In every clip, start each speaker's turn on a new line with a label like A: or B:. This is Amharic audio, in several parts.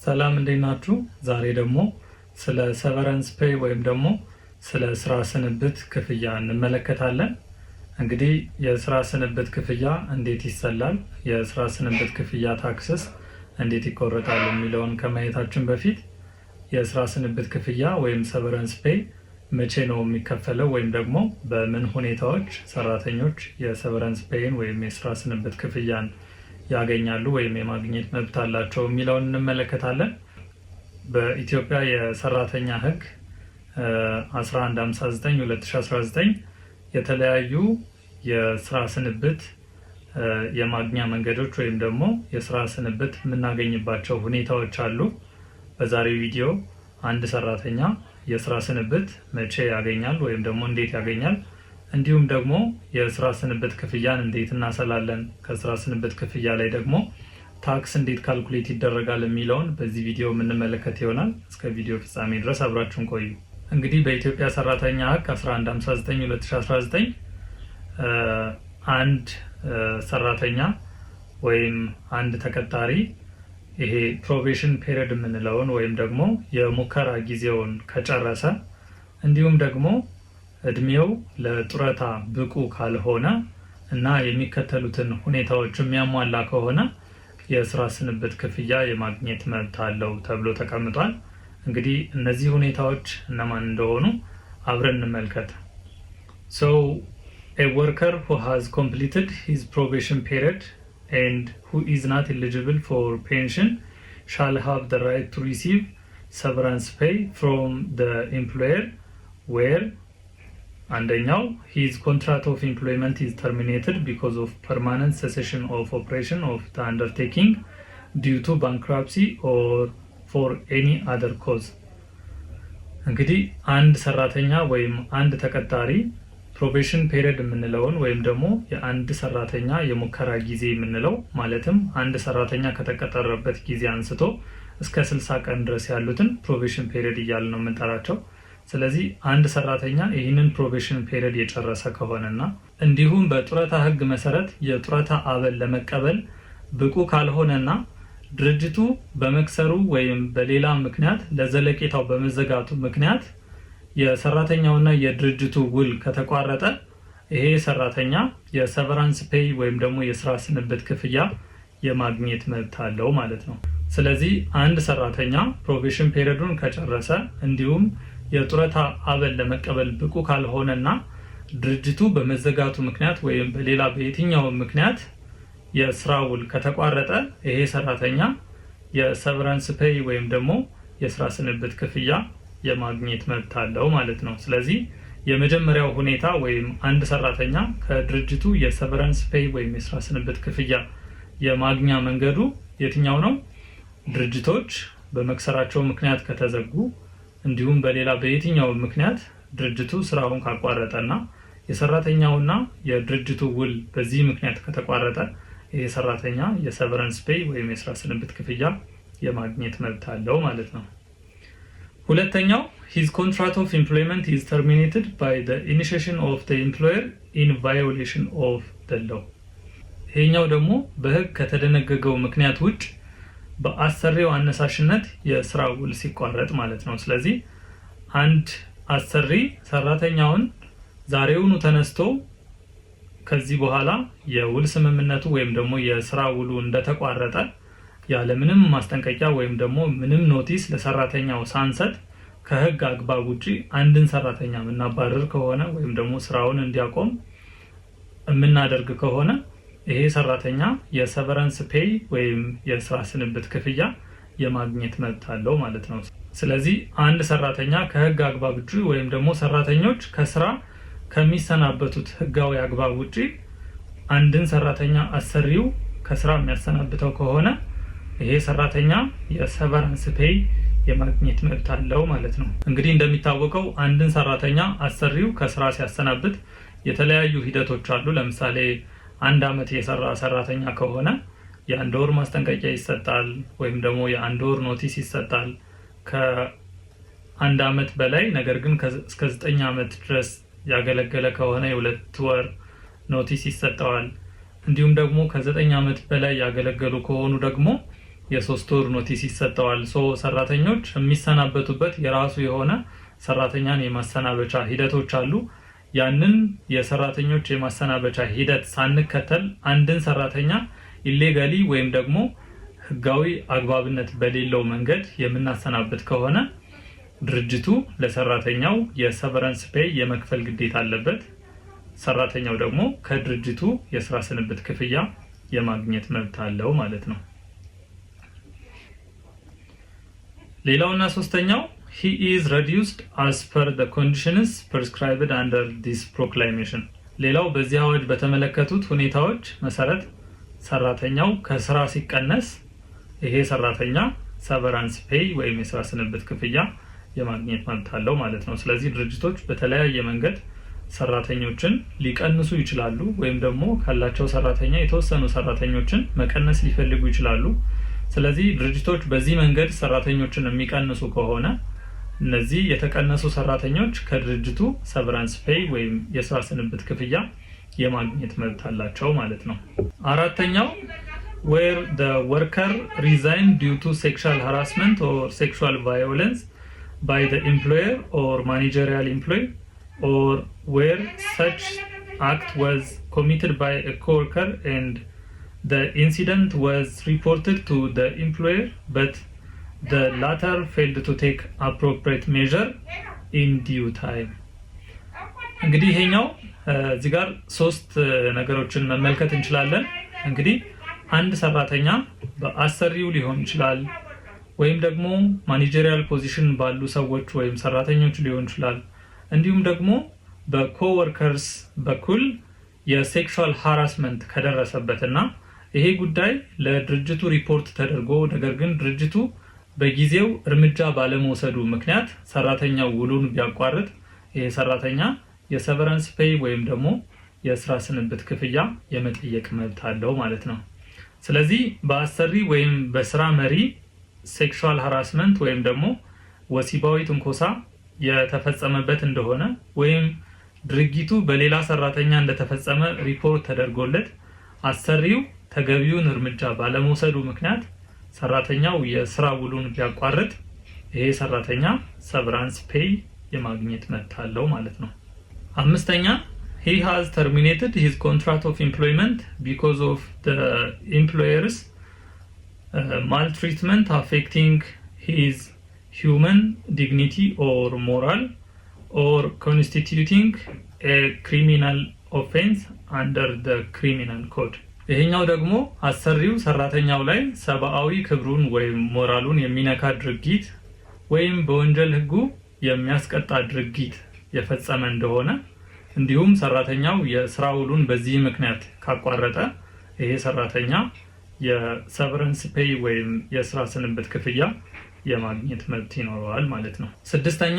A: ሰላም እንዴት ናችሁ? ዛሬ ደግሞ ስለ ሰቨረንስ ፔይ ወይም ደግሞ ስለ ስራ ስንብት ክፍያ እንመለከታለን። እንግዲህ የስራ ስንብት ክፍያ እንዴት ይሰላል፣ የስራ ስንብት ክፍያ ታክስስ እንዴት ይቆረጣል የሚለውን ከማየታችን በፊት የስራ ስንብት ክፍያ ወይም ሰቨረንስ ፔይ መቼ ነው የሚከፈለው ወይም ደግሞ በምን ሁኔታዎች ሰራተኞች የሰቨረንስ ፔይን ወይም የስራ ስንብት ክፍያን ያገኛሉ ወይም የማግኘት መብት አላቸው የሚለውን እንመለከታለን። በኢትዮጵያ የሰራተኛ ሕግ 1159/2019 የተለያዩ የስራ ስንብት የማግኛ መንገዶች ወይም ደግሞ የስራ ስንብት የምናገኝባቸው ሁኔታዎች አሉ። በዛሬው ቪዲዮ አንድ ሰራተኛ የስራ ስንብት መቼ ያገኛል ወይም ደግሞ እንዴት ያገኛል፣ እንዲሁም ደግሞ የስራ ስንብት ክፍያን እንዴት እናሰላለን፣ ከስራ ስንብት ክፍያ ላይ ደግሞ ታክስ እንዴት ካልኩሌት ይደረጋል የሚለውን በዚህ ቪዲዮ የምንመለከት ይሆናል። እስከ ቪዲዮ ፍጻሜ ድረስ አብራችሁን ቆዩ። እንግዲህ በኢትዮጵያ ሰራተኛ ሕግ 1159/2019 አንድ ሰራተኛ ወይም አንድ ተቀጣሪ ይሄ ፕሮቤሽን ፔሪድ የምንለውን ወይም ደግሞ የሙከራ ጊዜውን ከጨረሰ እንዲሁም ደግሞ እድሜው ለጡረታ ብቁ ካልሆነ እና የሚከተሉትን ሁኔታዎች የሚያሟላ ከሆነ የስራ ስንብት ክፍያ የማግኘት መብት አለው ተብሎ ተቀምጧል። እንግዲህ እነዚህ ሁኔታዎች እነማን እንደሆኑ አብረን እንመልከት። So a worker who has completed his probation period and who is not eligible for pension shall have the right to receive severance pay from the employer where አንደኛው his contract of employment is terminated because of permanent cessation of operation of the undertaking due to bankruptcy or for any other cause። እንግዲህ አንድ ሰራተኛ ወይም አንድ ተቀጣሪ ፕሮቤሽን ፔሪድ የምንለውን ወይም ደግሞ የአንድ ሰራተኛ የሙከራ ጊዜ የምንለው ማለትም አንድ ሰራተኛ ከተቀጠረበት ጊዜ አንስቶ እስከ 60 ቀን ድረስ ያሉትን ፕሮቤሽን ፔሪድ እያልን ነው የምንጠራቸው። ስለዚህ አንድ ሰራተኛ ይህንን ፕሮቤሽን ፔሪድ የጨረሰ ከሆነና እንዲሁም በጡረታ ሕግ መሰረት የጡረታ አበል ለመቀበል ብቁ ካልሆነና ድርጅቱ በመክሰሩ ወይም በሌላ ምክንያት ለዘለቄታው በመዘጋቱ ምክንያት የሰራተኛውና የድርጅቱ ውል ከተቋረጠ ይሄ ሰራተኛ የሰቨራንስ ፔይ ወይም ደግሞ የስራ ስንብት ክፍያ የማግኘት መብት አለው ማለት ነው። ስለዚህ አንድ ሰራተኛ ፕሮቤሽን ፔሪዱን ከጨረሰ እንዲሁም የጡረታ አበል ለመቀበል ብቁ ካልሆነና ድርጅቱ በመዘጋቱ ምክንያት ወይም በሌላ በየትኛው ምክንያት የስራ ውል ከተቋረጠ ይሄ ሰራተኛ የሰቨራንስ ፔይ ወይም ደግሞ የስራ ስንብት ክፍያ የማግኘት መብት አለው ማለት ነው። ስለዚህ የመጀመሪያው ሁኔታ ወይም አንድ ሰራተኛ ከድርጅቱ የሰቨራንስ ፔይ ወይም የስራ ስንብት ክፍያ የማግኛ መንገዱ የትኛው ነው? ድርጅቶች በመክሰራቸው ምክንያት ከተዘጉ እንዲሁም በሌላ በየትኛው ምክንያት ድርጅቱ ስራውን ካቋረጠና የሰራተኛውና የድርጅቱ ውል በዚህ ምክንያት ከተቋረጠ ይሄ ሰራተኛ የሰቨረንስ ፔይ ወይም የስራ ስንብት ክፍያ የማግኘት መብት አለው ማለት ነው። ሁለተኛው his contract of employment is terminated by the initiation of the employer in violation of the law። ይሄኛው ደግሞ በህግ ከተደነገገው ምክንያት ውጭ በአሰሪው አነሳሽነት የስራ ውል ሲቋረጥ ማለት ነው። ስለዚህ አንድ አሰሪ ሰራተኛውን ዛሬውኑ ተነስቶ ከዚህ በኋላ የውል ስምምነቱ ወይም ደግሞ የስራ ውሉ እንደተቋረጠ ያለ ምንም ማስጠንቀቂያ ወይም ደግሞ ምንም ኖቲስ ለሰራተኛው ሳንሰጥ ከህግ አግባብ ውጪ አንድን ሰራተኛ የምናባረር ከሆነ ወይም ደግሞ ስራውን እንዲያቆም የምናደርግ ከሆነ ይሄ ሰራተኛ የሰቨረንስ ፔይ ወይም የስራ ስንብት ክፍያ የማግኘት መብት አለው ማለት ነው። ስለዚህ አንድ ሰራተኛ ከህግ አግባብ ውጪ ወይም ደግሞ ሰራተኞች ከስራ ከሚሰናበቱት ህጋዊ አግባብ ውጪ አንድን ሰራተኛ አሰሪው ከስራ የሚያሰናብተው ከሆነ ይሄ ሰራተኛ የሰቨረንስ ፔይ የማግኘት መብት አለው ማለት ነው። እንግዲህ እንደሚታወቀው አንድን ሰራተኛ አሰሪው ከስራ ሲያሰናብት የተለያዩ ሂደቶች አሉ። ለምሳሌ አንድ አመት የሰራ ሰራተኛ ከሆነ የአንድ ወር ማስጠንቀቂያ ይሰጣል ወይም ደግሞ የአንድ ወር ኖቲስ ይሰጣል። ከአንድ አመት በላይ ነገር ግን እስከ 9 አመት ድረስ ያገለገለ ከሆነ የ2 ወር ኖቲስ ይሰጣዋል። እንዲሁም ደግሞ ከ9 አመት በላይ ያገለገሉ ከሆኑ ደግሞ የ3 ወር ኖቲስ ይሰጠዋል። ሰራተኞች የሚሰናበቱበት የራሱ የሆነ ሰራተኛን የማሰናበቻ ሂደቶች አሉ። ያንን የሰራተኞች የማሰናበቻ ሂደት ሳንከተል አንድን ሰራተኛ ኢሌጋሊ ወይም ደግሞ ህጋዊ አግባብነት በሌለው መንገድ የምናሰናበት ከሆነ ድርጅቱ ለሰራተኛው የሰቨረንስ ፔይ የመክፈል ግዴታ አለበት። ሰራተኛው ደግሞ ከድርጅቱ የስራ ስንብት ክፍያ የማግኘት መብት አለው ማለት ነው። ሌላውና ሶስተኛው he is reduced as per the conditions prescribed under this proclamation። ሌላው በዚህ አዋጅ በተመለከቱት ሁኔታዎች መሰረት ሰራተኛው ከስራ ሲቀነስ ይሄ ሰራተኛ ሰቨራንስ ፔይ ወይም የስራ ስንብት ክፍያ የማግኘት መብት አለው ማለት ነው። ስለዚህ ድርጅቶች በተለያየ መንገድ ሰራተኞችን ሊቀንሱ ይችላሉ ወይም ደግሞ ካላቸው ሰራተኛ የተወሰኑ ሰራተኞችን መቀነስ ሊፈልጉ ይችላሉ። ስለዚህ ድርጅቶች በዚህ መንገድ ሰራተኞችን የሚቀንሱ ከሆነ እነዚህ የተቀነሱ ሰራተኞች ከድርጅቱ ሰቨራንስ ፔይ ወይም የስራ ስንብት ክፍያ የማግኘት መብት አላቸው ማለት ነው። አራተኛው where the worker resigned due to sexual harassment or sexual violence by the employer or managerial employee, or where such act was committed by a co-worker and the incident was reported to the employer but the latter failed to take appropriate measure in due time። እንግዲህ ይሄኛው እዚህ ጋር 3 ነገሮችን መመልከት እንችላለን። እንግዲህ አንድ ሰራተኛ በአሰሪው ሊሆን ይችላል ወይም ደግሞ ማኔጀሪያል ፖዚሽን ባሉ ሰዎች ወይም ሰራተኞች ሊሆን ይችላል። እንዲሁም ደግሞ በኮወርከርስ በኩል የሴክሹዋል ሃራስመንት ከደረሰበትና ይሄ ጉዳይ ለድርጅቱ ሪፖርት ተደርጎ ነገር ግን ድርጅቱ በጊዜው እርምጃ ባለመውሰዱ ምክንያት ሰራተኛው ውሉን ቢያቋርጥ ይሄ ሰራተኛ የሰቨረንስ ፔይ ወይም ደግሞ የስራ ስንብት ክፍያ የመጠየቅ መብት አለው ማለት ነው። ስለዚህ በአሰሪ ወይም በስራ መሪ ሴክሹዋል ሃራስመንት ወይም ደግሞ ወሲባዊ ትንኮሳ የተፈጸመበት እንደሆነ ወይም ድርጊቱ በሌላ ሰራተኛ እንደተፈጸመ ሪፖርት ተደርጎለት አሰሪው ተገቢውን እርምጃ ባለመውሰዱ ምክንያት ሰራተኛው የስራ ውሉን ቢያቋርጥ ይሄ ሰራተኛ ሰቨራንስ ፔይ የማግኘት መብት አለው ማለት ነው። አምስተኛ he has terminated his contract of employment because of the employer's maltreatment affecting his human dignity or moral or constituting a criminal offense under the criminal code። ይሄኛው ደግሞ አሰሪው ሰራተኛው ላይ ሰብአዊ ክብሩን ወይም ሞራሉን የሚነካ ድርጊት ወይም በወንጀል ህጉ የሚያስቀጣ ድርጊት የፈጸመ እንደሆነ እንዲሁም ሰራተኛው የስራ ውሉን በዚህ ምክንያት ካቋረጠ ይሄ ሰራተኛ የሰቨረንስ ፔይ ወይም የስራ ስንብት ክፍያ የማግኘት መብት ይኖረዋል ማለት ነው። ስድስተኛ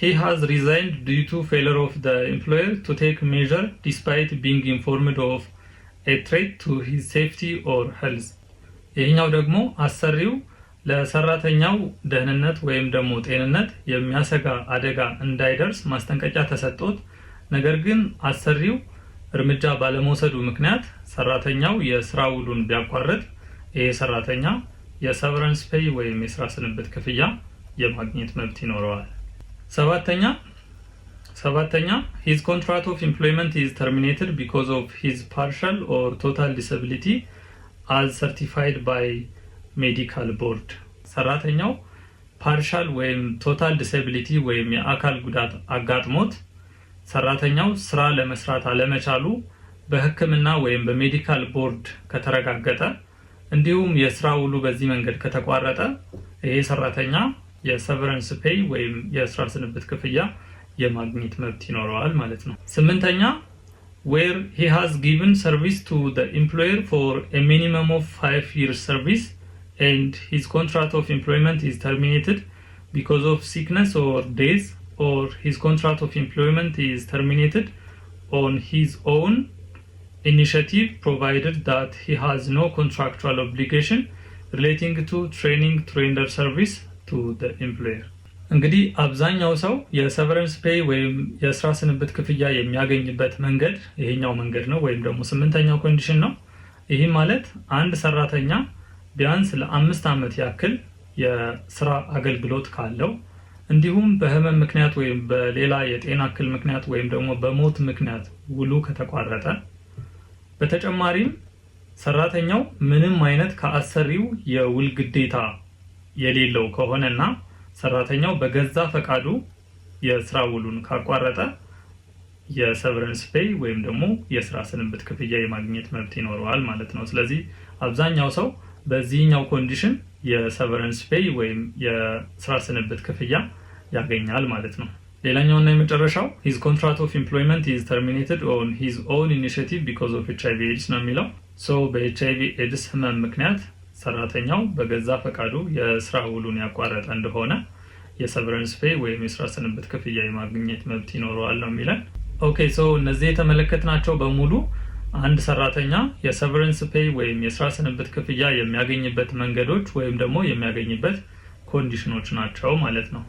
A: he has resigned due to failure of the employer to take measure despite being informed of a threat to his safety or health። ይሄኛው ደግሞ አሰሪው ለሰራተኛው ደህንነት ወይም ደግሞ ጤንነት የሚያሰጋ አደጋ እንዳይደርስ ማስጠንቀቂያ ተሰጥቶት ነገር ግን አሰሪው እርምጃ ባለመውሰዱ ምክንያት ሰራተኛው የስራ ውሉን ቢያቋርጥ ይሄ ሰራተኛ የሰቨረንስ ፔይ ወይም የስራ ስንብት ክፍያ የማግኘት መብት ይኖረዋል። ሰባተኛ his contract of employment is terminated because of his partial or total disability as certified by medical board። ሰራተኛው ፓርሻል ወይም ቶታል ዲስኤቢሊቲ ወይም የአካል ጉዳት አጋጥሞት ሰራተኛው ስራ ለመስራት አለመቻሉ በህክምና ወይም በሜዲካል ቦርድ ከተረጋገጠ እንዲሁም የስራ ውሉ በዚህ መንገድ ከተቋረጠ ይሄ ሰራተኛ የሰቨረንስ ፔይ ወይም የስራ ስንብት ክፍያ የማግኘት መብት ይኖረዋል ማለት ነው። ስምንተኛ where he has given service to the employer for a minimum of 5 years service and his contract of employment is terminated because of sickness or death, or his contract of employment is terminated on his own initiative provided that he has no contractual obligation relating to training to render service to the employer። እንግዲህ አብዛኛው ሰው የሰቨረንስ ፔይ ወይም የስራ ስንብት ክፍያ የሚያገኝበት መንገድ ይሄኛው መንገድ ነው ወይም ደግሞ ስምንተኛው ኮንዲሽን ነው። ይሄ ማለት አንድ ሰራተኛ ቢያንስ ለ5 ዓመት ያክል የስራ አገልግሎት ካለው እንዲሁም በህመም ምክንያት ወይም በሌላ የጤና እክል ምክንያት ወይም ደግሞ በሞት ምክንያት ውሉ ከተቋረጠ በተጨማሪም ሰራተኛው ምንም አይነት ከአሰሪው የውል ግዴታ የሌለው ከሆነና ሰራተኛው በገዛ ፈቃዱ የስራ ውሉን ካቋረጠ የሰቨረንስ ፔይ ወይም ደግሞ የስራ ስንብት ክፍያ የማግኘት መብት ይኖረዋል ማለት ነው። ስለዚህ አብዛኛው ሰው በዚህኛው ኮንዲሽን የሰቨረንስ ፔይ ወይም የስራ ስንብት ክፍያ ያገኛል ማለት ነው። ሌላኛውና የመጨረሻው his contract of employment is terminated on his own initiative because of HIV AIDS ነው የሚለው። በኤችአይቪ ኤድስ ህመም ምክንያት ሰራተኛው በገዛ ፈቃዱ የስራ ውሉን ያቋረጠ እንደሆነ የሰቨረንስ ፔይ ወይም የስራ ስንብት ክፍያ የማግኘት መብት ይኖረዋል ነው የሚለን። ኦኬ እነዚህ የተመለከትናቸው በሙሉ አንድ ሰራተኛ የሰቨረንስ ፔይ ወይም የስራ ስንብት ክፍያ የሚያገኝበት መንገዶች ወይም ደግሞ የሚያገኝበት ኮንዲሽኖች ናቸው ማለት ነው።